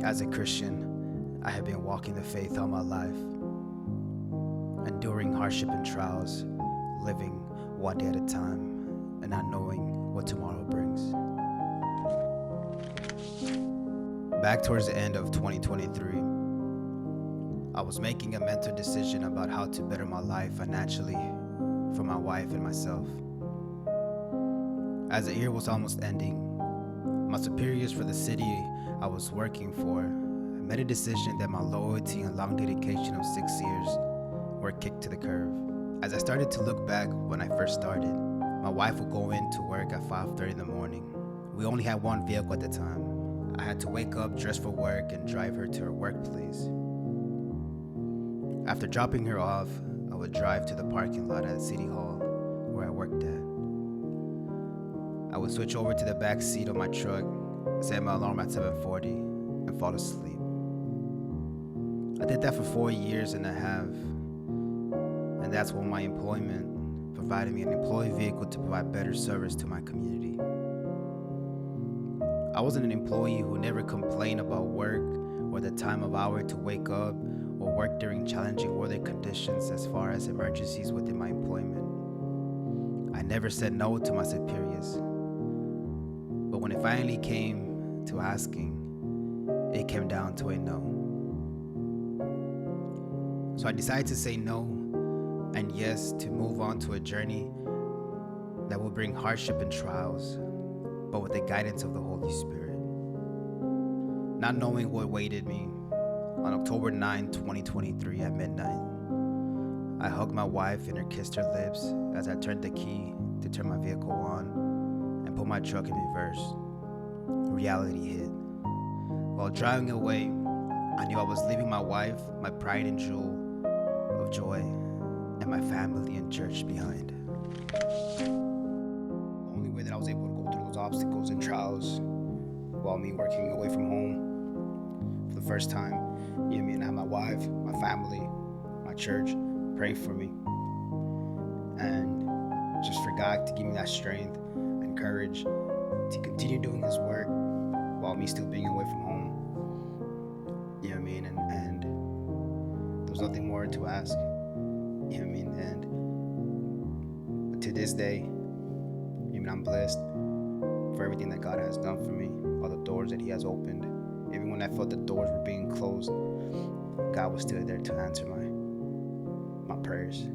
As a Christian, I have been walking the faith all my life, enduring hardship and trials, living one day at a time, and not knowing what tomorrow brings. Back towards the end of 2023, I was making a mental decision about how to better my life financially for my wife and myself. As the year was almost ending, my superiors for the city I was working for made a decision that my loyalty and long dedication of 6 years were kicked to the curb. As I started to look back when I first started, my wife would go into work at 5:30 in the morning. We only had one vehicle at the time. I had to wake up, dress for work, and drive her to her workplace. After dropping her off, I would drive to the parking lot at City Hall where I worked at. I would switch over to the back seat of my truck, set my alarm at 7:40, and fall asleep. I did that for 4 years and a half, and that's when my employment provided me an employee vehicle to provide better service to my community. I wasn't an employee who never complained about work or the time of hour to wake up or work during challenging weather conditions as far as emergencies within my employment. I never said no to my superiors. But when it finally came to asking, it came down to a no. So I decided to say no and yes to move on to a journey that will bring hardship and trials, but with the guidance of the Holy Spirit. Not knowing what awaited me, on October 9, 2023 at midnight, I hugged my wife and her kissed her lips as I turned the key to turn my vehicle on and put my truck in reverse. Reality hit. While driving away, I knew I was leaving my wife, my pride and jewel of joy, and my family and church behind. The only way that I was able to go through those obstacles and trials while me working away from home for the first time, and I had my wife, my family, my church praying for me, and just for God to give me that strength and courage to continue doing His work while me still being away from home. And there was nothing more to ask. And to this day, I'm blessed for everything that God has done for me, all the doors that He has opened. Even when I felt the doors were being closed, God was still there to answer my prayers.